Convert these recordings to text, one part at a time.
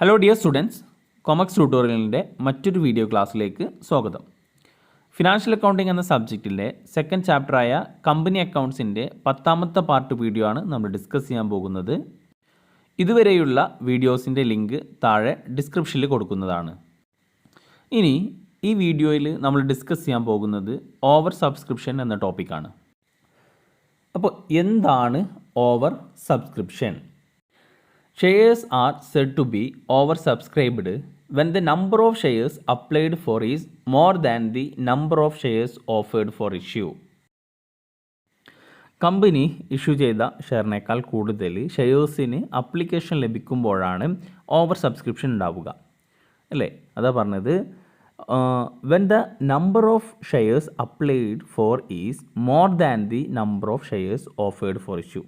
Hello dear students, കൊമക്സ് ട്യൂട്ടോറിയലിൻ്റെ മറ്റൊരു video ക്ലാസ്സിലേക്ക് സ്വാഗതം. ഫിനാൻഷ്യൽ അക്കൗണ്ടിംഗ് എന്ന സബ്ജക്റ്റിൻ്റെ സെക്കൻഡ് ചാപ്റ്ററായ കമ്പനി അക്കൗണ്ട്സിൻ്റെ 10ാമത്തെ പാർട്ട് വീഡിയോ ആണ് നമ്മൾ ഡിസ്കസ് ചെയ്യാൻ പോകുന്നത്. ഇതുവരെയുള്ള വീഡിയോസിൻ്റെ ലിങ്ക് താഴെ ഡിസ്ക്രിപ്ഷനിൽ കൊടുക്കുന്നതാണ്. ഇനി ഈ വീഡിയോയിൽ നമ്മൾ ഡിസ്കസ് ചെയ്യാൻ പോകുന്നത് ഓവർ സബ്സ്ക്രിപ്ഷൻ എന്ന ടോപ്പിക്കാണ്. അപ്പോൾ എന്താണ് over subscription? Shares are said to be oversubscribed when the number of shares applied for is more than the number of shares offered for issue. Company issue ചെയ്ത ഷെയറിനേക്കാൾ കൂടുതൽ ഷെയർസിന് അപ്ലിക്കേഷൻ ലഭിക്കുമ്പോഴാണ് ഓവർ സബ്സ്ക്രിപ്ഷൻ ഉണ്ടാവുക, അല്ലേ? അതാ പറഞ്ഞത്, when the number of shares applied for is more than the number of shares offered for issue.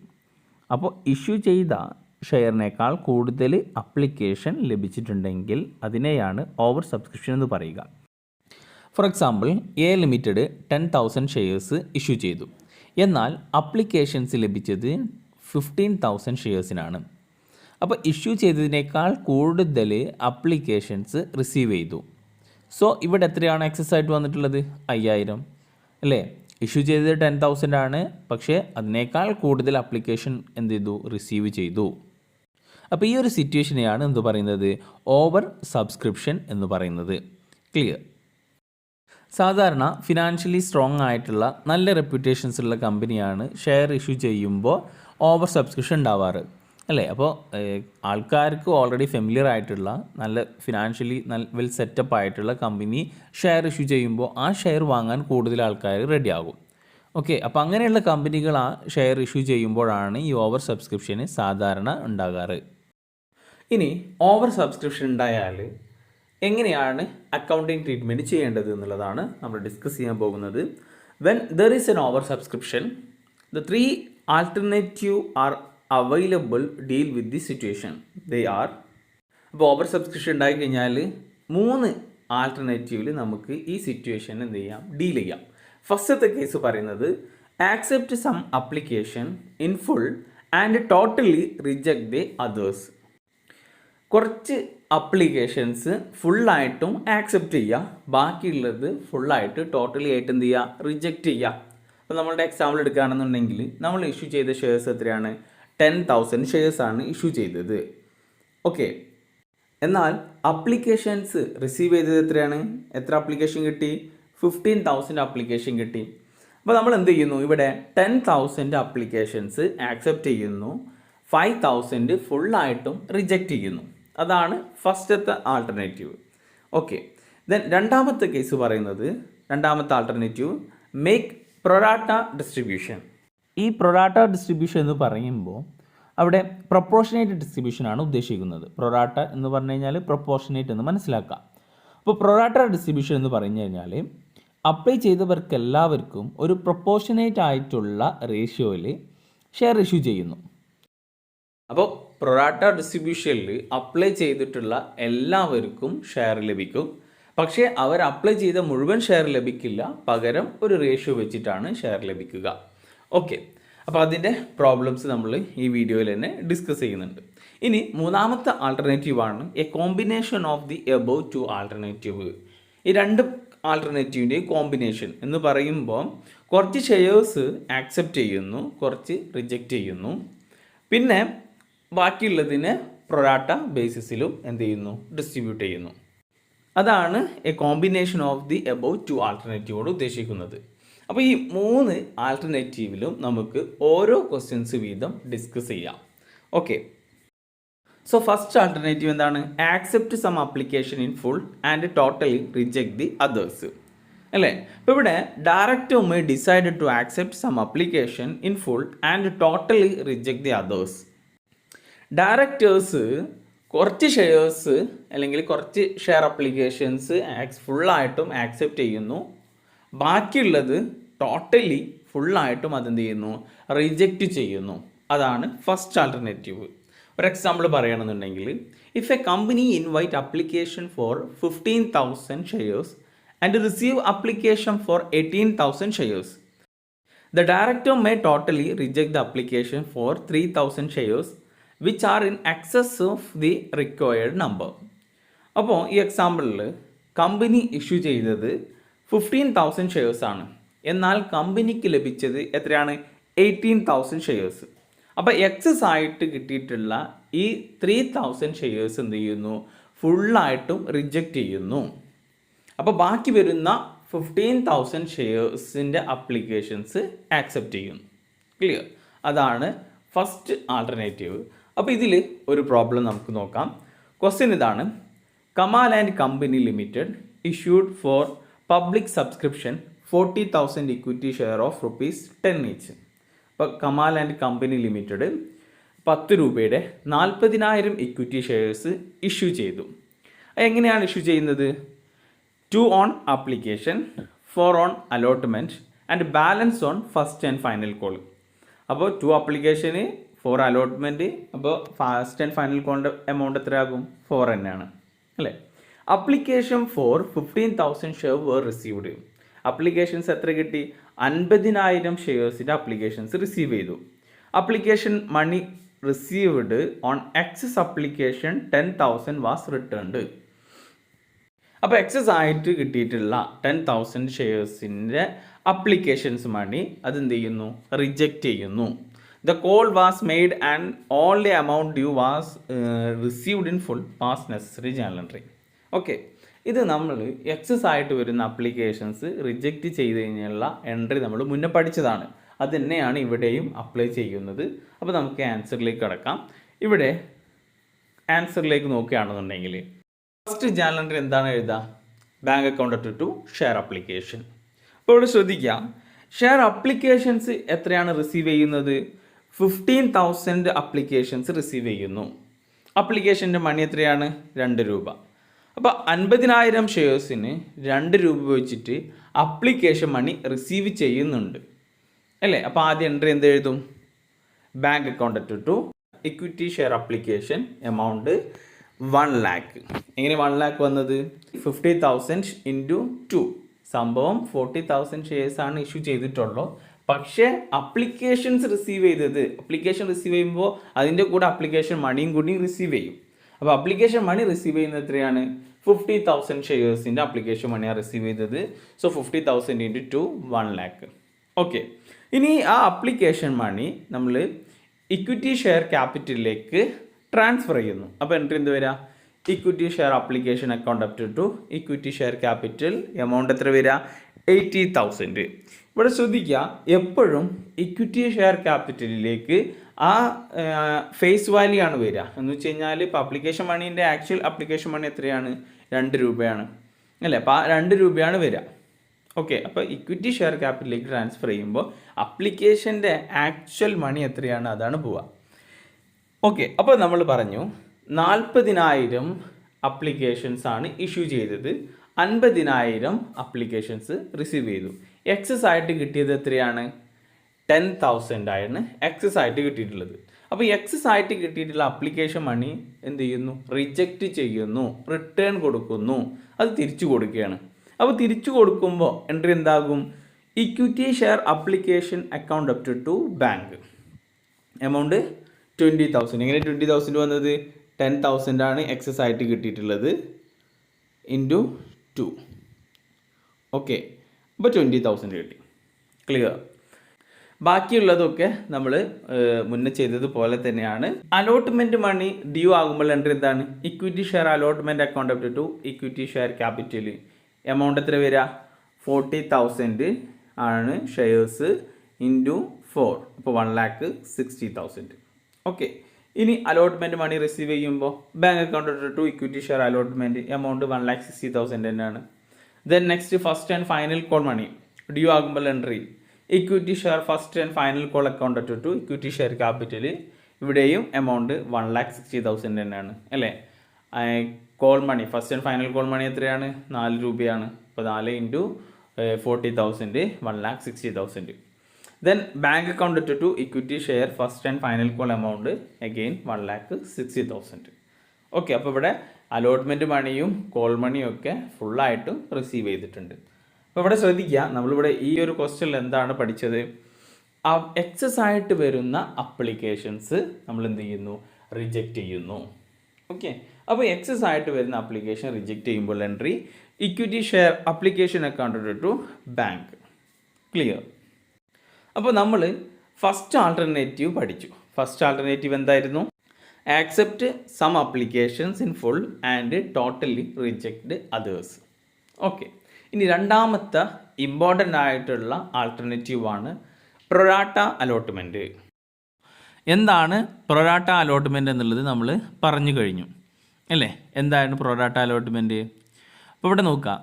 അപ്പോൾ issue ചെയ്ത ഷെയറിനേക്കാൾ കൂടുതൽ application ലഭിച്ചിട്ടുണ്ടെങ്കിൽ അതിനെയാണ് ഓവർ സബ്സ്ക്രിപ്ഷൻ എന്ന് പറയുക. For example, A limited 10,000 shares issue ചെയ്തു. എന്നാൽ അപ്ലിക്കേഷൻസ് ലഭിച്ചത് 15,000 ഷെയർസിനാണ്. അപ്പോൾ ഇഷ്യൂ ചെയ്തതിനേക്കാൾ കൂടുതൽ അപ്ലിക്കേഷൻസ് റിസീവ് ചെയ്തു. സോ ഇവിടെ എത്രയാണ് എക്സസ് ആയിട്ട് വന്നിട്ടുള്ളത്? 5,000, അല്ലേ? ഇഷ്യൂ ചെയ്തത് 10,000 ആണ്, പക്ഷേ അതിനേക്കാൾ കൂടുതൽ അപ്ലിക്കേഷൻ എന്ത് ചെയ്തു? റിസീവ് ചെയ്തു. അപ്പോൾ ഈ ഒരു സിറ്റുവേഷനെയാണ് എന്ത് പറയുന്നത്? ഓവർ സബ്സ്ക്രിപ്ഷൻ എന്ന് പറയുന്നത്. ക്ലിയർ? സാധാരണ ഫിനാൻഷ്യലി സ്ട്രോങ് ആയിട്ടുള്ള നല്ല റെപ്യൂട്ടേഷൻസ് ഉള്ള കമ്പനിയാണ് ഷെയർ ഇഷ്യൂ ചെയ്യുമ്പോൾ ഓവർ സബ്സ്ക്രിപ്ഷൻ ഉണ്ടാവാറ്, അല്ലേ? അപ്പോൾ ആൾക്കാർക്ക് ഓൾറെഡി ഫെമിലിയർ ആയിട്ടുള്ള നല്ല ഫിനാൻഷ്യലി വെൽ സെറ്റപ്പ് ആയിട്ടുള്ള കമ്പനി ഷെയർ ഇഷ്യൂ ചെയ്യുമ്പോൾ ആ ഷെയർ വാങ്ങാൻ കൂടുതൽ ആൾക്കാർ റെഡിയാകും. ഓക്കെ, അപ്പോൾ അങ്ങനെയുള്ള കമ്പനികൾ ആ ഷെയർ ഇഷ്യൂ ചെയ്യുമ്പോഴാണ് ഈ ഓവർ സബ്സ്ക്രിപ്ഷന് സാധാരണ ഉണ്ടാകാറ്. ഇനി ഓവർ സബ്സ്ക്രിപ്ഷൻ ഉണ്ടായാൽ എങ്ങനെയാണ് അക്കൗണ്ടിങ് ട്രീറ്റ്മെൻറ്റ് ചെയ്യേണ്ടത് എന്നുള്ളതാണ് നമ്മൾ ഡിസ്കസ് ചെയ്യാൻ പോകുന്നത്. When there is N over subscription, the 3 alternative are available deal with the situation. They are, അപ്പോൾ ഓവർ സബ്സ്ക്രിപ്ഷൻ ഉണ്ടായി കഴിഞ്ഞാൽ 3 ആൾട്ടർനേറ്റീവിൽ നമുക്ക് ഈ സിറ്റുവേഷൻ എന്ത് ചെയ്യാം? ഡീൽ ചെയ്യാം. ഫസ്റ്റത്തെ കേസ് പറയുന്നത് accept some application in full and totally reject the others. കുറച്ച് അപ്ലിക്കേഷൻസ് ഫുള്ളായിട്ടും ആക്സെപ്റ്റ് ചെയ്യുക, ബാക്കിയുള്ളത് ഫുള്ളായിട്ട് ടോട്ടലി ആയിട്ട് എന്ത് ചെയ്യുക? റിജക്റ്റ് ചെയ്യുക. അപ്പോൾ നമ്മളുടെ എക്സാമ്പിൾ എടുക്കുകയാണെന്നുണ്ടെങ്കിൽ നമ്മൾ ഇഷ്യൂ ചെയ്ത ഷെയർസ് എത്രയാണ്? 10,000 ഷെയർസാണ് ഇഷ്യൂ ചെയ്തത്. ഓക്കെ, എന്നാൽ അപ്ലിക്കേഷൻസ് റിസീവ് ചെയ്തത് എത്രയാണ്? എത്ര അപ്ലിക്കേഷൻ കിട്ടി? 15,000 അപ്ലിക്കേഷൻ കിട്ടി. അപ്പോൾ നമ്മൾ എന്ത് ചെയ്യുന്നു? ഇവിടെ 10,000 അപ്ലിക്കേഷൻസ് ആക്സെപ്റ്റ് ചെയ്യുന്നു, 5,000 ഫുള്ളായിട്ടും റിജക്റ്റ് ചെയ്യുന്നു. അതാണ് ഫസ്റ്റത്തെ ആൾട്ടർനേറ്റീവ്. ഓക്കെ, ദെൻ രണ്ടാമത്തെ കേസ് പറയുന്നത്, രണ്ടാമത്തെ ആൾട്ടർനേറ്റീവ് മേക്ക് പ്രൊറാട്ട ഡിസ്ട്രിബ്യൂഷൻ. ഈ പ്രൊറാട്ട ഡിസ്ട്രിബ്യൂഷൻ എന്ന് പറയുമ്പോൾ അവിടെ പ്രൊപ്പോർഷനേറ്റ് ഡിസ്ട്രിബ്യൂഷൻ ആണ് ഉദ്ദേശിക്കുന്നത്. പ്രൊറാട്ട എന്ന് പറഞ്ഞു കഴിഞ്ഞാൽ പ്രൊപ്പോർഷനേറ്റ് എന്ന് മനസ്സിലാക്കാം. അപ്പോൾ പ്രൊറാട്ട ഡിസ്ട്രിബ്യൂഷൻ എന്ന് പറഞ്ഞു കഴിഞ്ഞാൽ അപ്ലൈ ചെയ്തവർക്കെല്ലാവർക്കും ഒരു പ്രൊപ്പോർഷനേറ്റ് ആയിട്ടുള്ള റേഷ്യോയിൽ ഷെയർ ഇഷ്യൂ ചെയ്യുന്നു. അപ്പോൾ പ്രൊറാട്ട ഡിസ്ട്രിബ്യൂഷനിൽ അപ്ലൈ ചെയ്തിട്ടുള്ള എല്ലാവർക്കും ഷെയർ ലഭിക്കും. പക്ഷേ അവർ അപ്ലൈ ചെയ്ത മുഴുവൻ ഷെയർ ലഭിക്കില്ല, പകരം ഒരു റേഷ്യോ വെച്ചിട്ടാണ് ഷെയർ ലഭിക്കുക. ഓക്കെ, അപ്പോൾ അതിൻ്റെ പ്രോബ്ലംസ് നമ്മൾ ഈ വീഡിയോയിൽ തന്നെ ഡിസ്കസ് ചെയ്യുന്നുണ്ട്. ഇനി മൂന്നാമത്തെ ആൾട്ടർനേറ്റീവാണ് a combination of the above 2 alternative. ഈ രണ്ട് ആൾട്ടർനേറ്റീവിൻ്റെ കോമ്പിനേഷൻ എന്ന് പറയുമ്പോൾ കുറച്ച് ഷെയർസ് ആക്സെപ്റ്റ് ചെയ്യുന്നു, കുറച്ച് റിജക്റ്റ് ചെയ്യുന്നു, പിന്നെ ബാക്കിയുള്ളതിനെ പ്രൊറാട്ട ബേസിസിലും എന്ത് ചെയ്യുന്നു? ഡിസ്ട്രിബ്യൂട്ട് ചെയ്യുന്നു. അതാണ് A combination of the above 2 ആൾട്ടർനേറ്റീവോട് ഉദ്ദേശിക്കുന്നത്. അപ്പോൾ ഈ 3 ആൾട്ടർനേറ്റീവിലും നമുക്ക് ഓരോ ക്വസ്റ്റ്യൻസ് വീതം ഡിസ്കസ് ചെയ്യാം. ഓക്കെ, സോ ഫസ്റ്റ് ആൾട്ടർനേറ്റീവ് എന്താണ്? Accept some application in full and totally reject the others, അല്ലേ? അപ്പോൾ ഇവിടെ director may decide to accept some application in full and totally reject the others. Directors കുറച്ച് shares അല്ലെങ്കിൽ കുറച്ച് share applications ഫുള്ളായിട്ടും accept ചെയ്യുന്നു, ബാക്കിയുള്ളത് ടോട്ടലി ഫുള്ളായിട്ടും അതെന്ത് ചെയ്യുന്നു? റിജക്റ്റ് ചെയ്യുന്നു. അതാണ് ഫസ്റ്റ് ആൾട്ടർനേറ്റീവ്. ഒരു എക്സാമ്പിൾ പറയുകയാണെന്നുണ്ടെങ്കിൽ, if a company invite application for 15,000 shares and receive application for 18,000 shares, the director may totally reject the application for 3,000 shares which are in excess of the required number. അപ്പോൾ ഈ എക്സാമ്പിളിൽ company issue ചെയ്തത് 15,000 shares ആണ്. എന്നാൽ കമ്പനിക്ക് ലഭിച്ചത് എത്രയാണ്? 18,000 shares. അപ്പോൾ excess ആയിട്ട് കിട്ടിയിട്ടുള്ള ഈ 3,000 ഷെയർസ് എന്ത് ചെയ്യുന്നു? ഫുള്ളായിട്ടും റിജക്റ്റ് ചെയ്യുന്നു. അപ്പോൾ ബാക്കി വരുന്ന 15,000 ഷെയർസിൻ്റെ അപ്ലിക്കേഷൻസ് ആക്സെപ്റ്റ് ചെയ്യുന്നു. ക്ലിയർ? അതാണ് ഫസ്റ്റ് ആൾട്ടർനേറ്റീവ്. അപ്പോൾ ഇതിൽ ഒരു പ്രോബ്ലം നമുക്ക് നോക്കാം. ക്വസ്റ്റ്യൻ ഇതാണ്: Kamal and company limited issued for public subscription 40,000 equity share of ₹10 each. അപ്പോൾ കമാൽ ആൻഡ് കമ്പനി ലിമിറ്റഡ് 10 രൂപയുടെ 40,000 ഇക്വിറ്റി ഷെയർസ് ഇഷ്യൂ ചെയ്തു. എങ്ങനെയാണ് ഇഷ്യൂ ചെയ്യുന്നത്? 2 on application, 4 on allotment and balance on first and final call. അപ്പോൾ 2 ആപ്ലിക്കേഷന്, 4 അലോട്ട്മെൻറ്റ്. അപ്പോൾ first and final കോളിൻ്റെ amount എത്രയാകും? 4 തന്നെയാണ് അല്ലേ? Application for 15,000 share were received. Applications എത്ര കിട്ടി? 50,000 ഷെയർസിൻ്റെ അപ്ലിക്കേഷൻസ് റിസീവ് ചെയ്തു. Application money received on excess application 10,000 was returned. അപ്പോൾ എക്സസ് ആയിട്ട് കിട്ടിയിട്ടുള്ള 10,000 ഷെയർസിൻ്റെ അപ്ലിക്കേഷൻസ് മണി അതെന്ത് ചെയ്യുന്നു? റിജക്റ്റ് ചെയ്യുന്നു. The call was made and all the amount due was received in full pass necessary journal entry. Okay, ഇത് നമ്മൾ excess ആയിട്ട് വരുന്ന അപ്ലിക്കേഷൻസ് റിജക്റ്റ് ചെയ്ത് കഴിഞ്ഞുള്ള എൻട്രി നമ്മൾ മുന്നേ പഠിച്ചതാണ്. അത് തന്നെയാണ് ഇവിടെയും അപ്ലൈ ചെയ്യുന്നത്. അപ്പോൾ നമുക്ക് ആൻസറിലേക്ക് കടക്കാം. ഇവിടെ ആൻസറിലേക്ക് നോക്കുകയാണെന്നുണ്ടെങ്കിൽ ഫസ്റ്റ് ജേർണൽ എൻട്രി എന്താണ് എഴുതുക? Bank account to share application. അപ്പോൾ ഇവിടെ ശ്രദ്ധിക്കുക, ഷെയർ അപ്ലിക്കേഷൻസ് എത്രയാണ് റിസീവ് ചെയ്യുന്നത്? 15,000 അപ്ലിക്കേഷൻസ് റിസീവ് ചെയ്യുന്നു. അപ്ലിക്കേഷൻ്റെ മണി എത്രയാണ്? 2 രൂപ. അപ്പോൾ 50,000 ഷെയർസിന് 2 രൂപ വെച്ചിട്ട് അപ്ലിക്കേഷൻ മണി റിസീവ് ചെയ്യുന്നുണ്ട് അല്ലേ? അപ്പോൾ ആദ്യം എൻട്രി എന്ത് എഴുതും? Bank account to equity share application amount 1 lakh. എങ്ങനെ 1 lakh വന്നത്? 50,000 ഇൻറ്റു 2. സംഭവം 40,000 ഷെയർസാണ് ഇഷ്യൂ ചെയ്തിട്ടുള്ളൂ. പക്ഷേ അപ്ലിക്കേഷൻസ് റിസീവ് ചെയ്തത്, അപ്ലിക്കേഷൻ റിസീവ് ചെയ്യുമ്പോൾ അതിൻ്റെ കൂടെ അപ്ലിക്കേഷൻ മണിയും കൂടി റിസീവ് ചെയ്യും. അപ്പോൾ അപ്ലിക്കേഷൻ മണി റിസീവ് ചെയ്യുന്നത് എത്രയാണ്? 50,000 ഷെയർസിൻ്റെ അപ്ലിക്കേഷൻ മണിയാണ് റിസീവ് ചെയ്തത്. So 50,000 into 2 1 lakh. ഓക്കെ, ഇനി ആ അപ്ലിക്കേഷൻ മണി നമ്മൾ ഇക്വിറ്റി ഷെയർ ക്യാപിറ്റലിലേക്ക് ട്രാൻസ്ഫർ ചെയ്യുന്നു. അപ്പോൾ എൻട്രി എന്ത് വരിക? Equity share application account up to equity share capital amount എത്ര വരിക? 80,000. ഇവിടെ ശ്രദ്ധിക്കുക, എപ്പോഴും ഇക്വിറ്റി ഷെയർ ക്യാപിറ്റലിലേക്ക് ആ ഫേസ് വാല്യൂ ആണ് വരിക. എന്ന് വെച്ച് കഴിഞ്ഞാൽ ഇപ്പോൾ അപ്ലിക്കേഷൻ മണീൻ്റെ ആക്ച്വൽ അപ്ലിക്കേഷൻ മണി എത്രയാണ്? 2 രൂപയാണ് അല്ലേ? അപ്പോൾ ആ 2 രൂപയാണ് വരിക. ഓക്കെ, അപ്പോൾ ഇക്വിറ്റി ഷെയർ ക്യാപിറ്റലിലേക്ക് ട്രാൻസ്ഫർ ചെയ്യുമ്പോൾ അപ്ലിക്കേഷൻ്റെ ആക്ച്വൽ മണി എത്രയാണ്? അതാണ് പോവുക. ഓക്കെ, അപ്പോൾ നമ്മൾ പറഞ്ഞു 40,000 അപ്ലിക്കേഷൻസ് ആണ് ഇഷ്യൂ ചെയ്തത്, 50,000 അപ്ലിക്കേഷൻസ് റിസീവ് ചെയ്തു. എക്സസ് ആയിട്ട് കിട്ടിയത് എത്രയാണ്? 10,000 ആണ് എക്സസ് ആയിട്ട് കിട്ടിയിട്ടുള്ളത്. അപ്പോൾ എക്സസ് ആയിട്ട് കിട്ടിയിട്ടുള്ള അപ്ലിക്കേഷൻ മണി എന്ത് ചെയ്യുന്നു? റിജക്റ്റ് ചെയ്യുന്നു, റിട്ടേൺ കൊടുക്കുന്നു, അത് തിരിച്ചു കൊടുക്കുകയാണ്. അപ്പോൾ തിരിച്ചു കൊടുക്കുമ്പോൾ എൻട്രി എന്താകും? Equity share application account up to bank amount 20,000. എങ്ങനെ 20,000 വന്നത്? 10,000 ആണ് എക്സസ് ആയിട്ട് കിട്ടിയിട്ടുള്ളത് ഇൻറ്റു 2. ഓക്കെ, അപ്പോൾ 20,000 കിട്ടി. ക്ലിയർ? ബാക്കിയുള്ളതൊക്കെ നമ്മൾ മുന്നേ ചെയ്തതുപോലെ തന്നെയാണ്. അലോട്ട്മെൻറ്റ് മണി ഡ്യൂ ആകുമ്പോൾ എൻട്രി എന്താണ്? Equity share allotment account up to equity share capital amount എത്ര വരിക? 40,000 ആണ് ഷെയർസ് ഇൻറ്റു 4. അപ്പോൾ 1,60,000. ഓക്കെ, ഇനി അലോട്ട്മെൻറ്റ് മണി റിസീവ് ചെയ്യുമ്പോൾ bank account to equity share allotment amount 1,60,000 തന്നെയാണ്. Then next first and final call money due ആകുമ്പോൾ entry equity share first and final call account to equity share capital. ഇവിടെയും amount 1,60,000 തന്നെയാണ് അല്ലേ? Call money first and final call money എത്രയാണ്? 4 രൂപയാണ്. അപ്പോൾ 4 into 40,000 1,60,000. Then bank account to equity share first and final call amount again 1,60,000. Okay, അപ്പോൾ ഇവിടെ allotment മണിയും call മണിയും ഒക്കെ ഫുള്ളായിട്ടും റിസീവ് ചെയ്തിട്ടുണ്ട്. അപ്പോൾ ഇവിടെ ശ്രദ്ധിക്കുക, നമ്മളിവിടെ ഈ ഒരു ക്വസ്റ്റ്യനിൽ എന്താണ് പഠിച്ചത്? എക്സസ് ആയിട്ട് വരുന്ന അപ്ലിക്കേഷൻസ് നമ്മൾ എന്ത് ചെയ്യുന്നു? റിജക്റ്റ് ചെയ്യുന്നു. ഓക്കെ, അപ്പോൾ എക്സസ് ആയിട്ട് വരുന്ന ആപ്ലിക്കേഷൻ റിജക്റ്റ് ചെയ്യുമ്പോൾ entry equity share application accounted to bank. Clear? അപ്പോൾ നമ്മൾ ഫസ്റ്റ് ആൾട്ടർനേറ്റീവ് പഠിച്ചു. ഫസ്റ്റ് ആൾട്ടർനേറ്റീവ് എന്തായിരുന്നു? Accept some applications in full and totally reject others. Okay, ഇനി രണ്ടാമത്തെ ഇമ്പോർട്ടൻ്റ് ആയിട്ടുള്ള ആൾട്ടർനേറ്റീവാണ് പ്രൊറാട്ട അലോട്ട്മെൻറ്റ്. എന്താണ് പ്രൊറാട്ട അലോട്ട്മെൻറ്റ് എന്നുള്ളത് നമ്മൾ പറഞ്ഞു കഴിഞ്ഞു അല്ലേ? എന്താണ് പ്രൊറാട്ട അലോട്ട്മെൻറ്റ്? അപ്പോൾ ഇവിടെ നോക്കുക.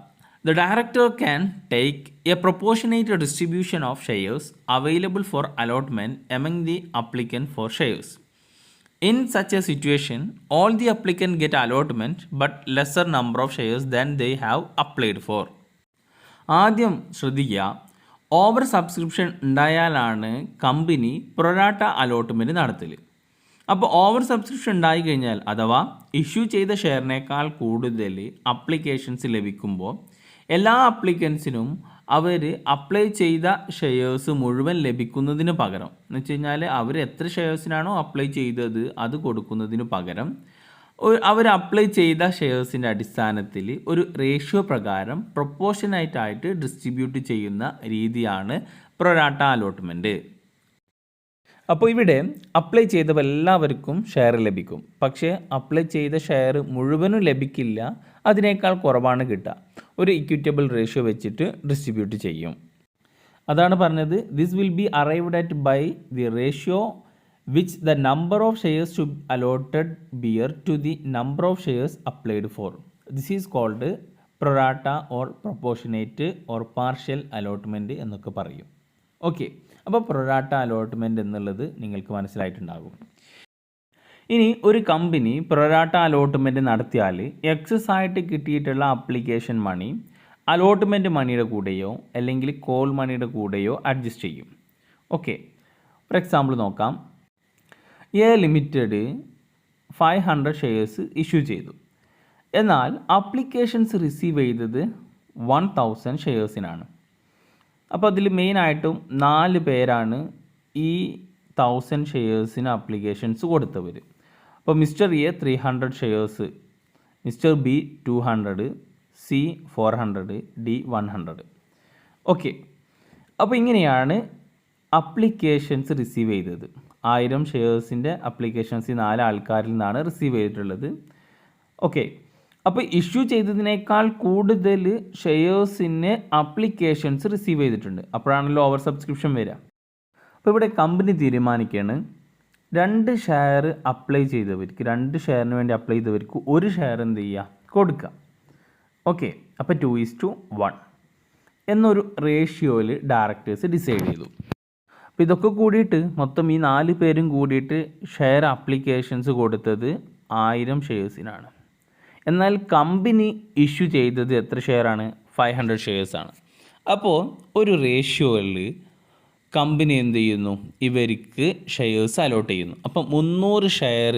The director can take a proportionate distribution of shares available for allotment among the applicant for shares. In such a situation, all the applicant get allotment but lesser number of shares than they have applied for. ആദ്യം ശ്രദ്ധിക്കുക, over subscription ഉണ്ടായാലാണ് company പ്രൊറാട്ട allotment നടത്തൽ. അപ്പോൾ over subscription ഉണ്ടായി കഴിഞ്ഞാൽ അഥവാ issue ചെയ്ത ഷെയറിനേക്കാൾ കൂടുതൽ applications ലഭിക്കുമ്പോൾ എല്ലാ അപ്ലിക്കൻസിനും അവർ അപ്ലൈ ചെയ്ത ഷെയർസ് മുഴുവൻ ലഭിക്കുന്നതിന് പകരം എന്ന് വെച്ച് കഴിഞ്ഞാൽ അവർ എത്ര ഷെയർസിനാണോ അപ്ലൈ ചെയ്തത് അത് കൊടുക്കുന്നതിന് പകരം അവർ അപ്ലൈ ചെയ്ത ഷെയർസിൻ്റെ അടിസ്ഥാനത്തിൽ ഒരു റേഷ്യോ പ്രകാരം പ്രൊപ്പോർഷനായിട്ടായിട്ട് ഡിസ്ട്രിബ്യൂട്ട് ചെയ്യുന്ന രീതിയാണ് പ്രൊറാട്ട അലോട്ട്മെൻറ്റ്. അപ്പോൾ ഇവിടെ അപ്ലൈ ചെയ്തപ്പോൾ എല്ലാവർക്കും ഷെയർ ലഭിക്കും. പക്ഷേ അപ്ലൈ ചെയ്ത ഷെയർ മുഴുവനും ലഭിക്കില്ല, അതിനേക്കാൾ കുറവാണ് കിട്ടുക. ഒരു ഇക്വിറ്റബിൾ റേഷ്യോ വെച്ചിട്ട് ഡിസ്ട്രിബ്യൂട്ട് ചെയ്യും. അതാണ് പറഞ്ഞത്, this will be arrived at by the ratio which the number of shares to be allotted bear to the number of shares applied for. This is called prorata or proportionate or partial allotment എന്നൊക്കെ പറയും. Okay, അപ്പോൾ പ്രൊറാട്ട allotment എന്നുള്ളത് നിങ്ങൾക്ക് മനസ്സിലായിട്ടുണ്ടാകും. ഇനി ഒരു company പ്രൊറാട്ട allotment നടത്തിയാൽ excess ആയിട്ട് കിട്ടിയിട്ടുള്ള ആപ്ലിക്കേഷൻ മണി അലോട്ട്മെൻറ്റ് മണിയുടെ കൂടെയോ അല്ലെങ്കിൽ കോൾ മണിയുടെ കൂടെയോ അഡ്ജസ്റ്റ് ചെയ്യും. ഓക്കെ, ഫോർ എക്സാമ്പിൾ നോക്കാം. എ ലിമിറ്റഡ് 500 ഷെയർസ് ഇഷ്യൂ ചെയ്തു. എന്നാൽ ആപ്ലിക്കേഷൻസ് റിസീവ് ചെയ്തത് 1000 ഷെയർസിനാണ്. അപ്പോൾ അതിൽ മെയിനായിട്ടും 4 പേരാണ് ഈ 1000 ഷെയർസിന് ആപ്ലിക്കേഷൻസ് കൊടുത്തവർ. അപ്പോൾ mister A 300 shares, mister B 200, C 400, D 100. Okay, അപ്പോൾ ഇങ്ങനെയാണ് അപ്ലിക്കേഷൻസ് റിസീവ് ചെയ്തത്. 1000 ഷെയർസിൻ്റെ അപ്ലിക്കേഷൻസ് 4 ആൾക്കാരിൽ നിന്നാണ് റിസീവ് ചെയ്തിട്ടുള്ളത്. ഓക്കെ, അപ്പോൾ ഇഷ്യൂ ചെയ്തതിനേക്കാൾ കൂടുതൽ ഷെയർസിന് അപ്ലിക്കേഷൻസ് റിസീവ് ചെയ്തിട്ടുണ്ട്. അപ്പോഴാണല്ലോ ഓവർ സബ്സ്ക്രിപ്ഷൻ വരിക. അപ്പോൾ ഇവിടെ കമ്പനി തീരുമാനിക്കുകയാണ് 2 ഷെയർ അപ്ലൈ ചെയ്തവർക്ക്, 2 ഷെയറിന് വേണ്ടി അപ്ലൈ ചെയ്തവർക്ക് 1 ഷെയർ എന്ത് ചെയ്യുക, കൊടുക്കുക. ഓക്കെ, അപ്പോൾ 2:1 എന്നൊരു റേഷ്യോയിൽ ഡയറക്ടേഴ്സ് ഡിസൈഡ് ചെയ്തു. അപ്പോൾ ഇതൊക്കെ കൂടിയിട്ട് മൊത്തം ഈ 4 പേരും കൂടിയിട്ട് ഷെയർ അപ്ലിക്കേഷൻസ് കൊടുത്തത് 1000 ഷെയർസിനാണ്. എന്നാൽ കമ്പനി ഇഷ്യൂ ചെയ്തത് എത്ര ഷെയറാണ്? 500 ഷെയർസാണ്. അപ്പോൾ ഒരു റേഷ്യോയിൽ കമ്പനി എന്ത് ചെയ്യുന്നു, ഇവർക്ക് ഷെയർസ് അലോട്ട് ചെയ്യുന്നു. അപ്പം 300 ഷെയർ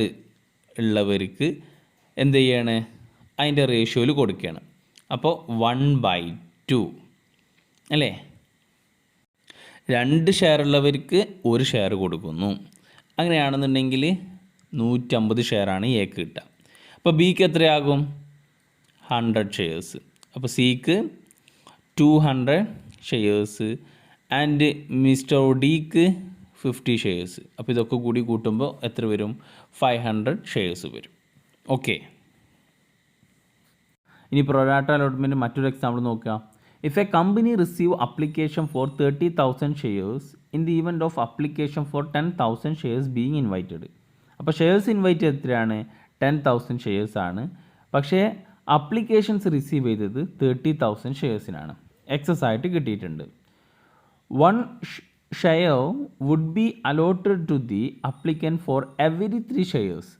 ഉള്ളവർക്ക് എന്ത് ചെയ്യാണ്, അതിൻ്റെ റേഷ്യോയിൽ കൊടുക്കുകയാണ്. അപ്പോൾ 1/2 അല്ലേ? 2 ഷെയർ ഉള്ളവർക്ക് 1 ഷെയർ കൊടുക്കുന്നു. അങ്ങനെയാണെന്നുണ്ടെങ്കിൽ 150 ഷെയറാണ് എക്ക് കിട്ടുക. അപ്പോൾ ബിക്ക് എത്രയാകും? 100 ഷെയർസ്. അപ്പോൾ സിക്ക് 200 ഷെയർസ് ആൻഡ് മിസ്റ്റർ ഡിക്ക് 50 ഷെയർസ്. അപ്പോൾ ഇതൊക്കെ കൂടി കൂട്ടുമ്പോൾ എത്ര വരും? 500 ഷെയർസ് വരും. ഓക്കെ, ഇനി പ്രൊറാട്ട അലോട്ട്മെൻറ്റ് മറ്റൊരു എക്സാമ്പിൾ നോക്കുക. If a company receive application for 30,000 shares in the event of application for 10,000 shares being invited. അപ്പോൾ ഷെയർസ് ഇൻവൈറ്റ് എത്രയാണ്? 10,000 ഷെയർസ് ആണ്. പക്ഷേ അപ്ലിക്കേഷൻസ് റിസീവ് ചെയ്തത് 30,000 ഷെയർസിനാണ്. എക്സസ് ആയിട്ട് കിട്ടിയിട്ടുണ്ട്. 1 share would be allotted to the applicant for every 3 shares.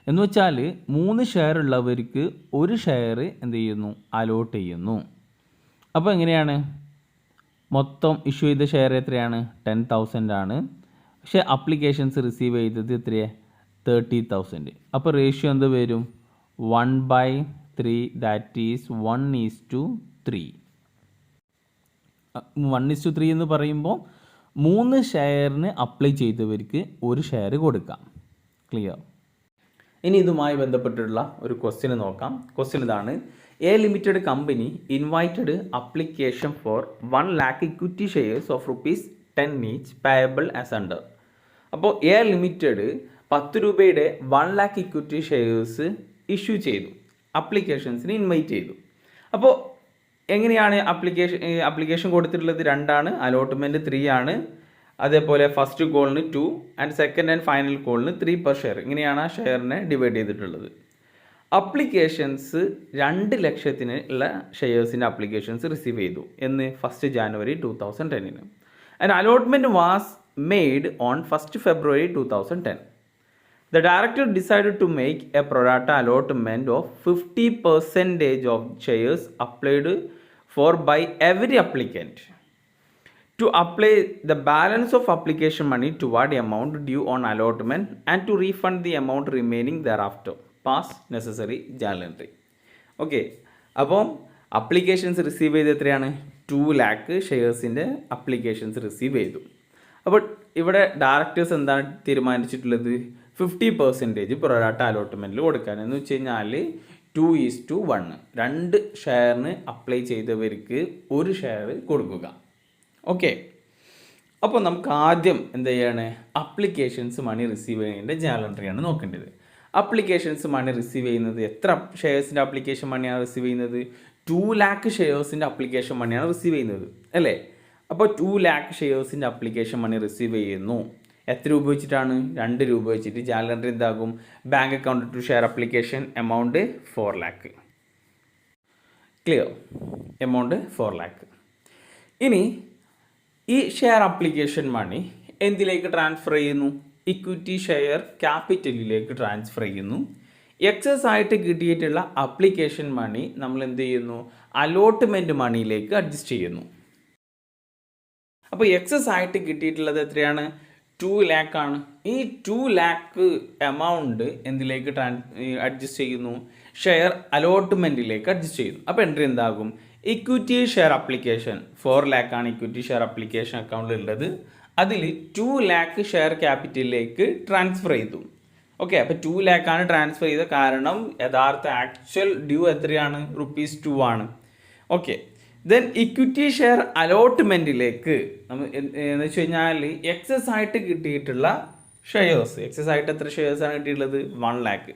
എന്ന് വെച്ചാൽ 3 share ഉള്ളവർക്ക് 1 ഷെയർ എന്ത് ചെയ്യുന്നു, അലോട്ട് ചെയ്യുന്നു. അപ്പോൾ എങ്ങനെയാണ്, മൊത്തം ഇഷ്യൂ ചെയ്ത ഷെയർ എത്രയാണ്? 10,000 ആണ്. പക്ഷേ അപ്ലിക്കേഷൻസ് റിസീവ് ചെയ്തത് എത്രയാണ്? 30,000. അപ്പോൾ റേഷ്യോ എന്ത് വരും? 1/3, ദാറ്റ് ഈസ് 1:3. 1:3 എന്ന് പറയുമ്പോൾ 3 ഷെയറിന് അപ്ലൈ ചെയ്തവർക്ക് 1 ഷെയർ കൊടുക്കാം. ക്ലിയർ? ഇനി ഇതുമായി ബന്ധപ്പെട്ടുള്ള ഒരു ക്വസ്റ്റ്യൻ നോക്കാം. ക്വസ്റ്റ്യൻ ഇതാണ്: A limited company invited application four 1 lakh equity shares of ₹10 each payable as under. അപ്പോൾ എ ലിമിറ്റഡ് 10 രൂപയുടെ 1 lakh ഇക്വിറ്റി ഷെയർസ് ഇഷ്യൂ ചെയ്തു, അപ്ലിക്കേഷൻസിന് ഇൻവൈറ്റ് ചെയ്തു. അപ്പോൾ എങ്ങനെയാണ് അപ്ലിക്കേഷൻ കൊടുത്തിട്ടുള്ളത്? 2 ആണ്, അലോട്ട്മെൻറ്റ് 3 ആണ്, അതേപോലെ ഫസ്റ്റ് കോളിന് 2 ആൻഡ് സെക്കൻഡ് ആൻഡ് ഫൈനൽ കോളിന് 3 പെർ ഷെയർ. ഇങ്ങനെയാണ് ആ ഷെയറിനെ ഡിവൈഡ് ചെയ്തിട്ടുള്ളത്. അപ്ലിക്കേഷൻസ് 2 ലക്ഷത്തിന് ഉള്ള ഷെയർസിൻ്റെ അപ്ലിക്കേഷൻസ് റിസീവ് ചെയ്തു എന്ന് 1 January 2010. And allotment was made on 1 February 2010. The director decided to make a pro rata allotment of 50% of shares applied for by every applicant to apply the balance of application money toward the amount due on allotment and to refund the amount remaining thereafter. Pass necessary journal entry. Okay, അപ്പം applications receive ചെയ്ത് എത്രയാണ്? 2 lakh ഷെയർസിൻ്റെ applications receive ചെയ്തു. അപ്പോൾ ഇവിടെ directors എന്താണ് തീരുമാനിച്ചിട്ടുള്ളത്? 50% പ്രൊറാട്ട അലോട്ട്മെൻറ്റിൽ കൊടുക്കാൻ. എന്ന് വെച്ച് കഴിഞ്ഞാൽ 2:1, 2 ഷെയറിന് അപ്ലൈ ചെയ്തവർക്ക് 1 ഷെയർ കൊടുക്കുക. ഓക്കെ, അപ്പോൾ നമുക്ക് ആദ്യം എന്ത് ചെയ്യാണ്? അപ്ലിക്കേഷൻസ് മണി റിസീവ് ചെയ്യുന്നതിൻ്റെ ജേണൽ എൻട്രിയാണ് നോക്കേണ്ടത്. അപ്ലിക്കേഷൻസ് മണി റിസീവ് ചെയ്യുന്നത് എത്ര ഷെയർസിൻ്റെ അപ്ലിക്കേഷൻ മണിയാണ് റിസീവ് ചെയ്യുന്നത്? 2 lakh ഷെയർസിൻ്റെ അപ്ലിക്കേഷൻ മണിയാണ് റിസീവ് ചെയ്യുന്നത്, അല്ലേ? അപ്പോൾ 2 lakh ഷെയർസിൻ്റെ അപ്ലിക്കേഷൻ മണി റിസീവ് ചെയ്യുന്നു. എത്ര രൂപ വെച്ചിട്ടാണ്? 2 രൂപ വെച്ചിട്ട്. ജേണൽ എൻട്രി എന്താകും? Bank account to share application amount 4 lakh. Clear? Amount 4 lakh. ഇനി ഈ ഷെയർ അപ്ലിക്കേഷൻ മണി എന്തിലേക്ക് ട്രാൻസ്ഫർ ചെയ്യുന്നു? ഇക്വിറ്റി ഷെയർ ക്യാപിറ്റലിലേക്ക് ട്രാൻസ്ഫർ ചെയ്യുന്നു. എക്സസ് ആയിട്ട് കിട്ടിയിട്ടുള്ള അപ്ലിക്കേഷൻ മണി നമ്മൾ എന്ത് ചെയ്യുന്നു? അലോട്ട്മെൻറ്റ് മണിയിലേക്ക് അഡ്ജസ്റ്റ് ചെയ്യുന്നു. അപ്പോൾ എക്സസ് ആയിട്ട് കിട്ടിയിട്ടുള്ളത് എത്രയാണ്? 2 lakh ആണ്. ഈ 2 lakh എമൗണ്ട് എന്തിലേക്ക് അഡ്ജസ്റ്റ് ചെയ്യുന്നു? ഷെയർ അലോട്ട്മെൻറ്റിലേക്ക് അഡ്ജസ്റ്റ് ചെയ്യുന്നു. അപ്പോൾ എൻട്രി എന്താകും? ഇക്വിറ്റി ഷെയർ അപ്ലിക്കേഷൻ 4 lakh ആണ് ഇക്വിറ്റി ഷെയർ അപ്ലിക്കേഷൻ അക്കൗണ്ടിൽ ഉള്ളത്. അതിൽ 2 lakh ഷെയർ ക്യാപിറ്റലിലേക്ക് ട്രാൻസ്ഫർ ചെയ്തു. ഓക്കെ, അപ്പോൾ 2 lakh ആണ് ട്രാൻസ്ഫർ ചെയ്തത്. കാരണം യഥാർത്ഥ ആക്ച്വൽ ഡ്യൂ എത്രയാണ്? ₹2 ആണ്. ഓക്കെ, ദെൻ ഇക്വിറ്റി ഷെയർ അലോട്ട്മെൻറ്റിലേക്ക് നമ്മൾ എന്ന് വെച്ച് കഴിഞ്ഞാൽ എക്സസ് ആയിട്ട് കിട്ടിയിട്ടുള്ള ഷെയർസ്, എക്സസ് ആയിട്ട് എത്ര ഷെയർസാണ് കിട്ടിയിട്ടുള്ളത്? 1 lakh.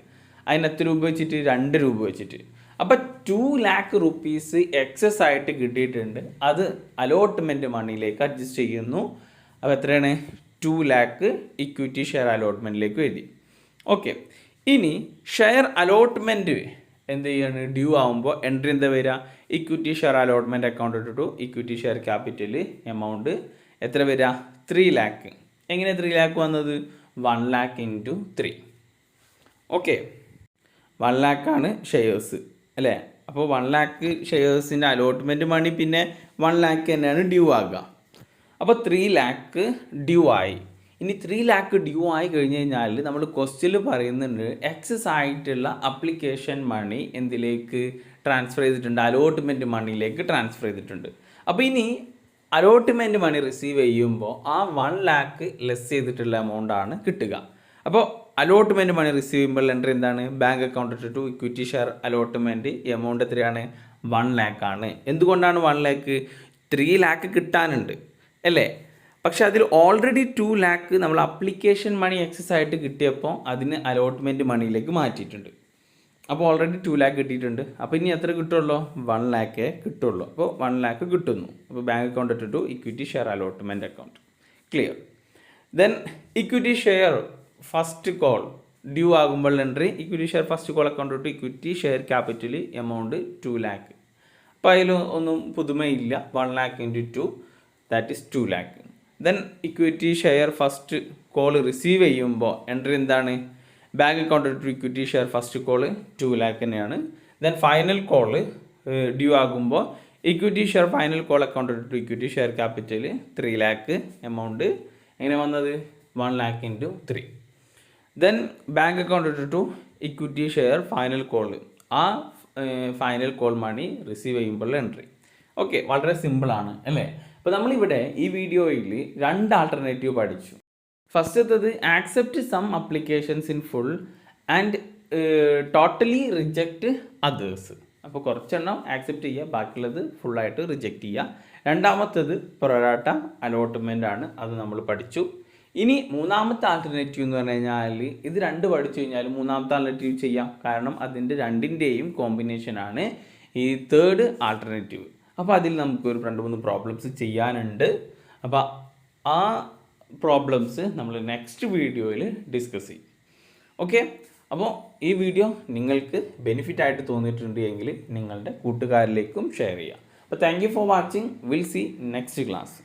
അതിന് എത്ര രൂപ വെച്ചിട്ട്? 2 രൂപ വെച്ചിട്ട്. അപ്പോൾ 2 lakh rupees എക്സസ് ആയിട്ട് കിട്ടിയിട്ടുണ്ട്. അത് അലോട്ട്മെൻറ്റ് മണിയിലേക്ക് അഡ്ജസ്റ്റ് ചെയ്യുന്നു. അപ്പോൾ എത്രയാണ്? 2 lakh ഇക്വിറ്റി ഷെയർ അലോട്ട്മെൻറ്റിലേക്ക് എഴുതി. ഓക്കെ, ഇനി ഷെയർ അലോട്ട്മെൻറ്റ് എന്ത് ചെയ്യാണ്? ഡ്യൂ ആകുമ്പോൾ എൻട്രി എന്താ വരിക? Equity share allotment account to equity share capital amount എത്ര വരിക? 3 lakh. എങ്ങനെ 3 lakh വന്നത്? 1 lakh into 3. ഓക്കെ, 1 lakh ആണ് ഷെയർസ്, അല്ലേ? അപ്പോൾ 1 lakh ഷെയർസിൻ്റെ അലോട്ട്മെൻറ്റ് മണി പിന്നെ 1 lakh തന്നെയാണ് ഡ്യൂ ആകുക. അപ്പോൾ 3 lakh ഡ്യൂ ആയി. ഇനി 3 lakh ഡ്യൂ ആയി കഴിഞ്ഞ് കഴിഞ്ഞാൽ നമ്മൾ ക്വസ്റ്റ്യനിൽ പറയുന്നുണ്ട് എക്സസ് ആയിട്ടുള്ള അപ്ലിക്കേഷൻ മണി എന്തിലേക്ക് ട്രാൻസ്ഫർ ചെയ്തിട്ടുണ്ട്? അലോട്ട്മെൻറ്റ് മണിയിലേക്ക് ട്രാൻസ്ഫർ ചെയ്തിട്ടുണ്ട്. അപ്പോൾ ഇനി അലോട്ട്മെൻറ്റ് മണി റിസീവ് ചെയ്യുമ്പോൾ ആ 1 lakh ലെസ് ചെയ്തിട്ടുള്ള എമൗണ്ടാണ് കിട്ടുക. അപ്പോൾ അലോട്ട്മെൻറ്റ് മണി റിസീവ് ചെയ്യുമ്പോൾ എൻട്രി എന്താണ്? Bank account to equity share allotment amount എത്രയാണ്? 1 lakh ആണ്. എന്തുകൊണ്ടാണ് 1 lakh? 3 lakh കിട്ടാനുണ്ട്, അല്ലേ? പക്ഷെ അതിൽ ഓൾറെഡി 2 lakh നമ്മൾ അപ്ലിക്കേഷൻ മണി എക്സസ് ആയിട്ട് കിട്ടിയപ്പോൾ അതിന് അലോട്ട്മെൻറ്റ് മണിയിലേക്ക് മാറ്റിയിട്ടുണ്ട്. അപ്പോൾ ഓൾറെഡി 2 lakh കിട്ടിയിട്ടുണ്ട്. അപ്പോൾ ഇനി എത്ര കിട്ടുള്ളൂ? 1 lakh കിട്ടുള്ളൂ. അപ്പോൾ 1 lakh കിട്ടുന്നു. അപ്പോൾ bank account to equity share allotment account. Clear? Then equity share first call due ആകുമ്പോൾ entry equity share first call account to equity share capital amount 2 lakh. അപ്പോൾ അതിൽ ഒന്നും പുതുമയില്ല. 1 lakh into 2 that is 2 lakh. Then equity share first call receive ചെയ്യുമ്പോൾ entry എന്താണ്? Bank account to equity share first call 2 lakh തന്നെയാണ്. Then final call due ആകുമ്പോൾ equity share final call account to equity share capital 3 lakh amount എങ്ങനെ വന്നത്? 1 lakh into 3. Then bank account to equity share final call, ആ final call money receive ചെയ്യുമ്പോൾ entry. Okay, വളരെ സിമ്പിളാണ്, അല്ലേ? അപ്പോൾ നമ്മളിവിടെ ഈ വീഡിയോയിൽ 2 ആൾട്ടർനേറ്റീവ് പഠിച്ചു. ഫസ്റ്റത്തത് accept some applications in full and totally reject others. അപ്പോൾ കുറച്ചെണ്ണം ആക്സെപ്റ്റ് ചെയ്യുക, ബാക്കിയുള്ളത് ഫുള്ളായിട്ട് റിജക്റ്റ് ചെയ്യുക. രണ്ടാമത്തേത് പ്രൊറാട്ട അലോട്ട്മെൻ്റ് ആണ്, അത് നമ്മൾ പഠിച്ചു. ഇനി മൂന്നാമത്തെ ആൾട്ടർനേറ്റീവ് എന്ന് പറഞ്ഞു കഴിഞ്ഞാൽ ഇത് രണ്ട് പഠിച്ചു കഴിഞ്ഞാൽ മൂന്നാമത്തെ ആൾട്ടർനേറ്റീവ് ചെയ്യാം, കാരണം അതിൻ്റെ രണ്ടിൻ്റെയും കോമ്പിനേഷനാണ് ഈ തേർഡ് ആൾട്ടർനേറ്റീവ്. അപ്പോൾ അതിൽ നമുക്കൊരു 2-3 പ്രോബ്ലംസ് ചെയ്യാനുണ്ട്. അപ്പോൾ ആ പ്രോബ്ലംസ് നമ്മൾ നെക്സ്റ്റ് വീഡിയോയിൽ ഡിസ്കസ് ചെയ്യും. ഓക്കെ, അപ്പോൾ ഈ വീഡിയോ നിങ്ങൾക്ക് ബെനിഫിറ്റ് ആയിട്ട് തോന്നിയിട്ടുണ്ട് എങ്കിൽ നിങ്ങളുടെ കൂട്ടുകാരിലേക്കും ഷെയർ ചെയ്യുക. അപ്പോൾ thank you for watching. Will see next class.